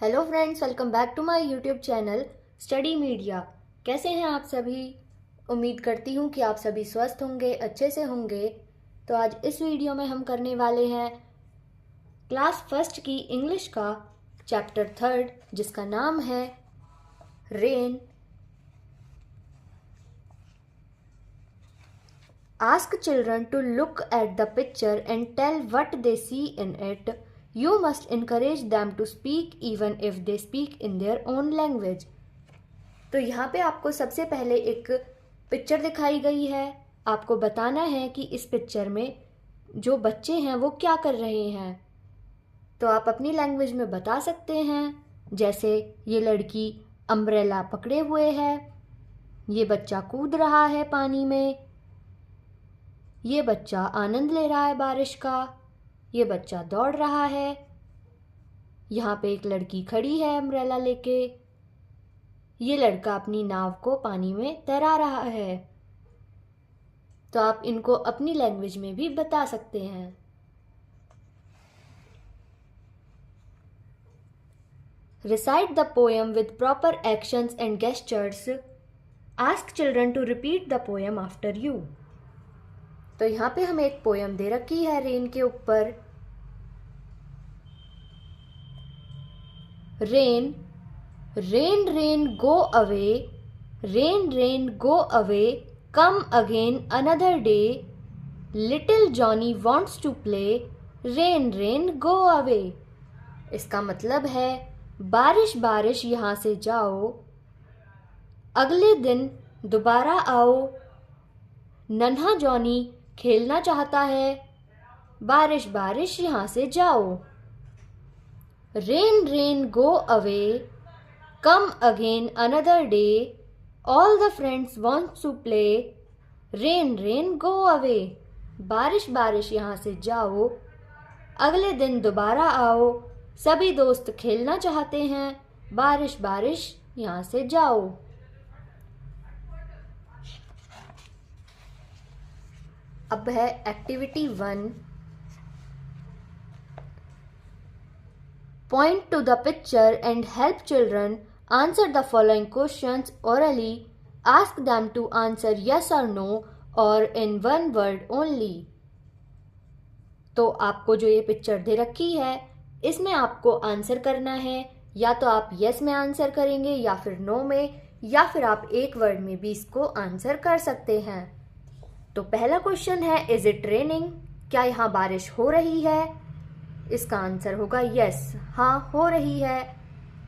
Hello friends, welcome back to my YouTube channel study media. कैसे हैं आप सभी? उम्मीद करती हूँ कि आप सभी स्वस्थ होंगे, अच्छे से होंगे। तो आज इस वीडियो में हम करने वाले हैं क्लास फर्स्ट की इंग्लिश का चैप्टर थर्ड, जिसका नाम है rain. Ask children to look at the picture and tell what they see in it. You must encourage them to speak even if they speak in their own language. तो यहाँ पे आपको सबसे पहले एक पिक्चर दिखाई गई है। आपको बताना है कि इस पिक्चर में जो बच्चे हैं वो क्या कर रहे हैं। तो आप अपनी लैंग्वेज में बता सकते हैं, जैसे ये लड़की अम्ब्रेला पकड़े हुए है, ये बच्चा कूद रहा है पानी में, ये बच्चा आनंद ले रहा है बारिश का, ये बच्चा दौड़ रहा है, यहाँ पे एक लड़की खड़ी है अम्ब्रेला लेके, ये लड़का अपनी नाव को पानी में तैरा रहा है। तो आप इनको अपनी लैंग्वेज में भी बता सकते हैं। Recite the poem with proper actions and gestures. Ask children to repeat the poem after you. तो यहाँ पे हमें एक पोयम दे रखी है रेन के ऊपर। Rain, rain, rain, go away. Rain, rain, go away. Come again another day. Little Johnny wants to play. Rain, rain, go away. इसका मतलब है बारिश बारिश यहाँ से जाओ, अगले दिन दोबारा आओ। नन्हा जॉनी खेलना चाहता है, बारिश बारिश यहाँ से जाओ। Rain rain go away, come again another day, all the friends want to play. Rain rain go away, बारिश बारिश यहाँ से जाओ, अगले दिन दोबारा आओ। सभी दोस्त खेलना चाहते हैं, बारिश बारिश यहाँ से जाओ। अब है activity 1। Point to the picture and help children answer the following questions orally. Ask them to answer yes or no or in one word only. तो आपको जो ये पिक्चर दे रखी है, इसमें आपको आंसर करना है। या तो आप यस में आंसर करेंगे या फिर नो में, या फिर आप एक वर्ड में भी इसको आंसर कर सकते हैं। तो पहला क्वेश्चन है, इज इट रेनिंग? क्या यहाँ बारिश हो रही है? इसका आंसर होगा यस, हाँ हो रही है।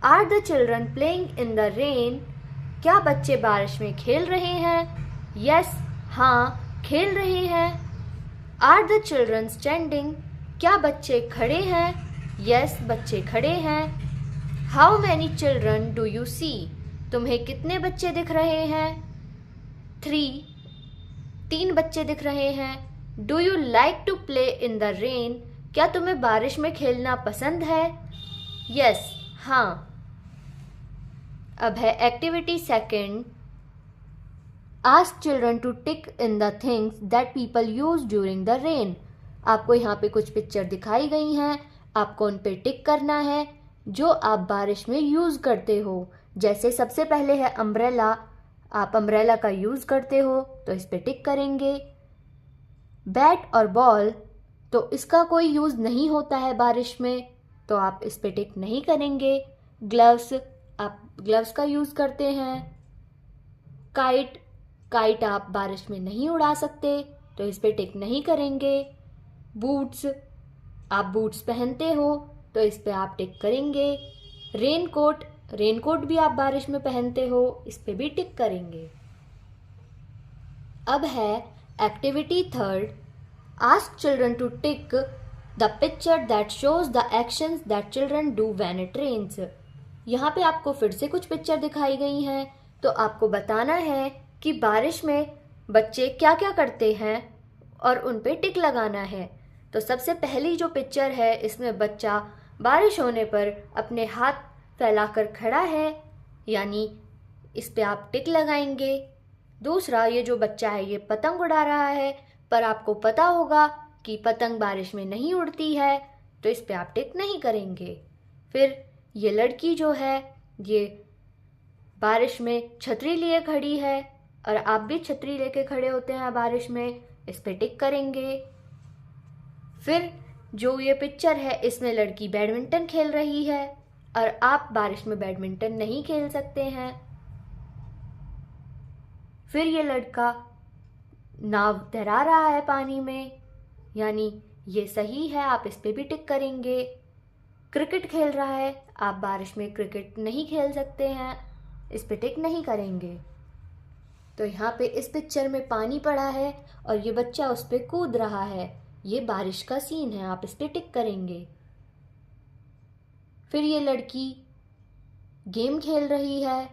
Are the children playing in the rain? क्या बच्चे बारिश में खेल रहे हैं? यस, हाँ खेल रहे हैं। Are the children standing? क्या बच्चे खड़े हैं? यस, बच्चे खड़े हैं। How many children do you see? तुम्हें कितने बच्चे दिख रहे हैं? 3 बच्चे दिख रहे हैं। Do you like to play in the rain? क्या तुम्हें बारिश में खेलना पसंद है? यस, हाँ। अब है activity 2। Ask children to tick in the things that people use during the rain. आपको यहाँ पे कुछ पिक्चर दिखाई गई हैं, आपको उन पे टिक करना है जो आप बारिश में यूज करते हो। जैसे सबसे पहले है अम्ब्रेला, आप अम्ब्रेला का यूज करते हो तो इस पे टिक करेंगे। बैट और बॉल, तो इसका कोई यूज नहीं होता है बारिश में, तो आप इस पे टिक नहीं करेंगे। ग्लव्स, आप ग्लव्स का यूज करते हैं। काइट, काइट आप बारिश में नहीं उड़ा सकते, तो इस पे टिक नहीं करेंगे। बूट्स, आप बूट्स पहनते हो तो इस पे आप टिक करेंगे। रेनकोट, रेनकोट भी आप बारिश में पहनते हो, इस पे भी टिक करेंगे। अब है activity 3। Ask children to tick the picture that shows the actions that children do when it rains. यहाँ पे आपको फिर से कुछ पिक्चर दिखाई गई हैं, तो आपको बताना है कि बारिश में बच्चे क्या क्या करते हैं और उन पे टिक लगाना है। तो सबसे पहली जो पिक्चर है, इसमें बच्चा बारिश होने पर अपने हाथ फैलाकर खड़ा है, यानी इस पे आप टिक लगाएंगे। दूसरा, ये जो बच्चा है ये पतंग उड़ा रहा है, पर आपको पता होगा कि पतंग बारिश में नहीं उड़ती है, तो इस पे आप टिक नहीं करेंगे। फिर ये लड़की जो है ये बारिश में छतरी लिए खड़ी है, और आप भी छतरी लेके खड़े होते हैं बारिश में, इस पे टिक करेंगे। फिर जो ये पिक्चर है इसमें लड़की बैडमिंटन खेल रही है और आप बारिश में बैडमिंटन नहीं खेल सकते हैं। फिर ये लड़का नाव तैरा रहा है पानी में, यानी ये सही है, आप इस पे भी टिक करेंगे। क्रिकेट खेल रहा है, आप बारिश में क्रिकेट नहीं खेल सकते हैं, इस पे टिक नहीं करेंगे। तो यहाँ पे इस पिक्चर में पानी पड़ा है और ये बच्चा उस पे कूद रहा है, ये बारिश का सीन है, आप इस पे टिक करेंगे। फिर ये लड़की गेम खेल रही है,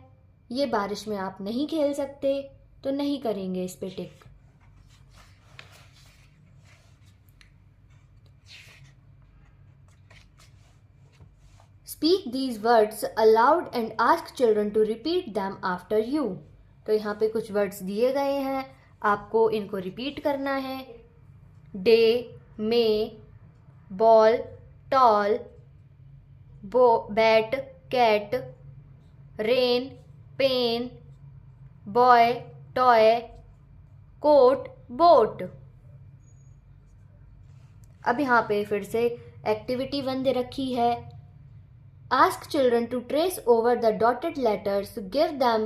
ये बारिश में आप नहीं खेल सकते, तो नहीं करेंगे इस पे टिक। Speak these words aloud and ask children to repeat them after you. तो यहाँ पे कुछ वर्ड्स दिए गए हैं, आपको इनको रिपीट करना है। Day, may, ball, tall, bat, cat, rain, pen, boy, toy, coat, boat. अब यहाँ पे फिर से एक्टिविटी 1 दे रखी है। Ask children to trace over the dotted letters, give them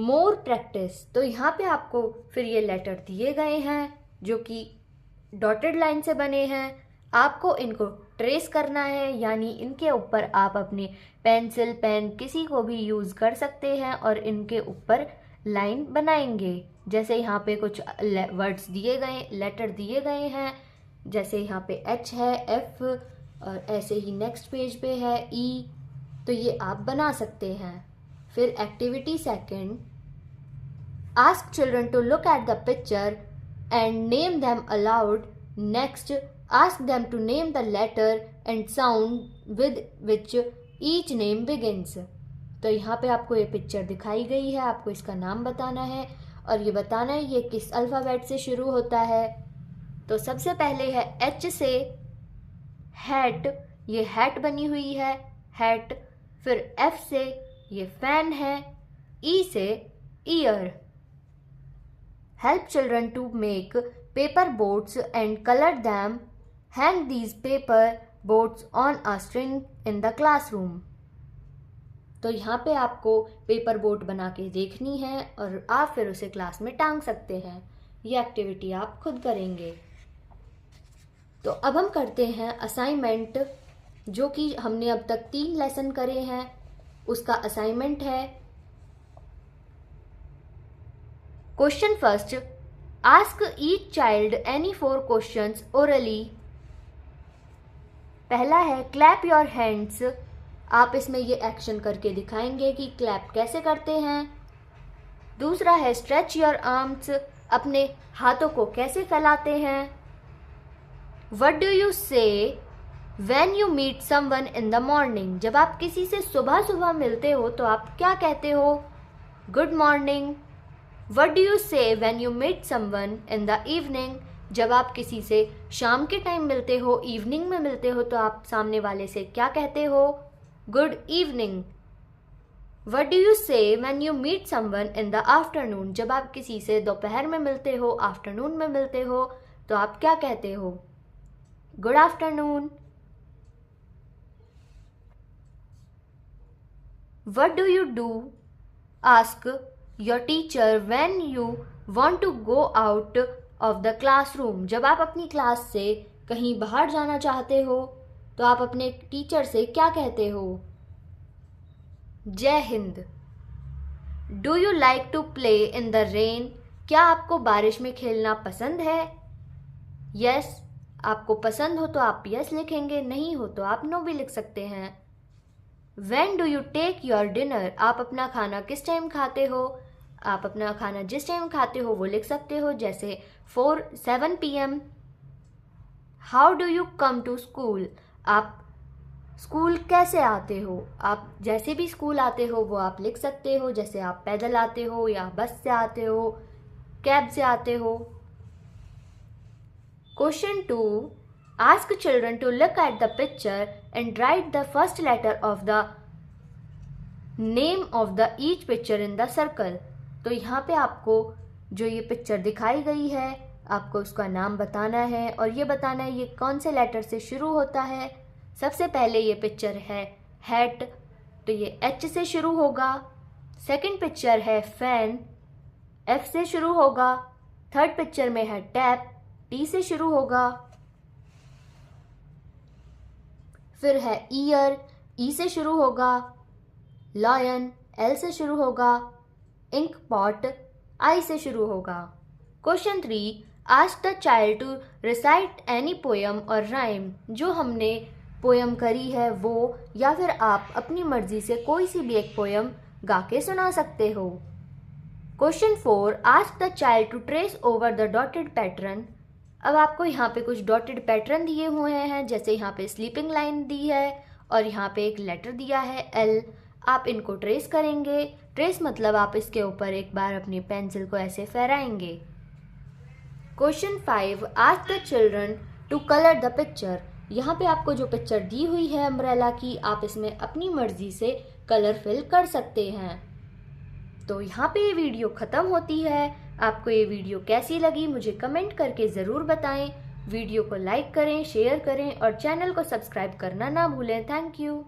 more practice. तो यहाँ पे आपको फिर ये लेटर दिए गए हैं जो कि डॉटेड लाइन से बने हैं, आपको इनको ट्रेस करना है, यानी इनके ऊपर आप अपनी पेंसिल, पेन किसी को भी यूज़ कर सकते हैं और इनके ऊपर लाइन बनाएंगे। जैसे यहाँ पे कुछ वर्ड्स दिए गए, लेटर दिए गए हैं, जैसे यहाँ पे H है, F, और ऐसे ही नेक्स्ट पेज पे है E, तो ये आप बना सकते हैं। फिर activity 2, ask children to look at the picture and name them aloud. Next, ask them to name the letter and sound with which each name begins. तो यहाँ पे आपको ये पिक्चर दिखाई गई है, आपको इसका नाम बताना है और ये बताना है ये किस अल्फ़ाबेट से शुरू होता है। तो सबसे पहले है H से हैट, ये हैट बनी हुई है, हैट। फिर F से ये फैन है, E से ear. Help children to make paper boats and colour them, hang these paper boats on a string in the classroom. तो यहाँ पे आपको पेपर बोट बना के देखनी है और आप फिर उसे क्लास में टांग सकते हैं। ये एक्टिविटी आप खुद करेंगे। तो अब हम करते हैं असाइनमेंट, जो कि हमने अब तक 3 लेसन करे हैं, उसका असाइनमेंट है। Question first, ask each child any 4 questions orally. पहला है क्लैप योर हैंड्स, आप इसमें ये एक्शन करके दिखाएंगे कि क्लैप कैसे करते हैं। दूसरा है स्ट्रेच योर आर्म्स, अपने हाथों को कैसे फैलाते हैं। What do you say when you meet someone in the morning? जब आप किसी से सुबह सुबह मिलते हो तो आप क्या कहते हो? Good morning. What do you say when you meet someone in the evening? जब आप किसी से शाम के टाइम मिलते हो, इवनिंग में मिलते हो, तो आप सामने वाले से क्या कहते हो? Good evening. What do you say when you meet someone in the afternoon? जब आप किसी से दोपहर में मिलते हो, आफ्टरनून में मिलते हो, तो आप क्या कहते हो? Good afternoon. What do you do? Ask your teacher when you want to go out of the classroom. जब आप अपनी क्लास से कहीं बाहर जाना चाहते हो तो आप अपने टीचर से क्या कहते हो? जय Hind. Do you like to play in the rain? क्या आपको बारिश में खेलना पसंद है? Yes. आपको पसंद हो तो आप यस लिखेंगे, नहीं हो तो आप नो भी लिख सकते हैं। When do you take your dinner? आप अपना खाना किस टाइम खाते हो? आप अपना खाना जिस टाइम खाते हो वो लिख सकते हो, जैसे 7 PM। How do you come to school? आप स्कूल कैसे आते हो? आप जैसे भी स्कूल आते हो वो आप लिख सकते हो, जैसे आप पैदल आते हो या बस से आते हो, कैब से आते हो। Question 2, Ask children to look at the picture and write the first letter of the name of the each picture in the circle. तो यहाँ पे आपको जो ये पिक्चर दिखाई गई है आपको उसका नाम बताना है और ये बताना है ये कौन से लेटर से शुरू होता है। सबसे पहले ये पिक्चर है हैट, तो ये H से शुरू होगा। सेकंड पिक्चर है फैन, F से शुरू होगा। थर्ड पिक्चर में है टैप, T से शुरू होगा। फिर है ईयर, E से शुरू होगा। लॉयन, L से शुरू होगा। इंक पॉट, I से शुरू होगा। Question 3, ask the child to recite any poem और राइम। जो हमने पोएम करी है वो या फिर आप अपनी मर्जी से कोई सी भी एक पोएम गा के सुना सकते हो। Question 4, ask the child to trace over the dotted pattern. अब आपको यहाँ पे कुछ डॉटेड पैटर्न दिए हुए हैं, जैसे यहाँ पे स्लीपिंग लाइन दी है और यहाँ पे एक लेटर दिया है L। आप इनको ट्रेस करेंगे। ट्रेस मतलब आप इसके ऊपर एक बार अपनी पेंसिल को ऐसे फहराएंगे। Question 5, ask the children to colour the picture. यहाँ पे आपको जो पिक्चर दी हुई है अम्ब्रेला की, आप इसमें अपनी मर्जी से कलर फिल कर सकते हैं। तो यहाँ पे ये वीडियो ख़त्म होती है। आपको ये वीडियो कैसी लगी मुझे कमेंट करके ज़रूर बताएं। वीडियो को लाइक करें, शेयर करें और चैनल को सब्सक्राइब करना ना भूलें। Thank you.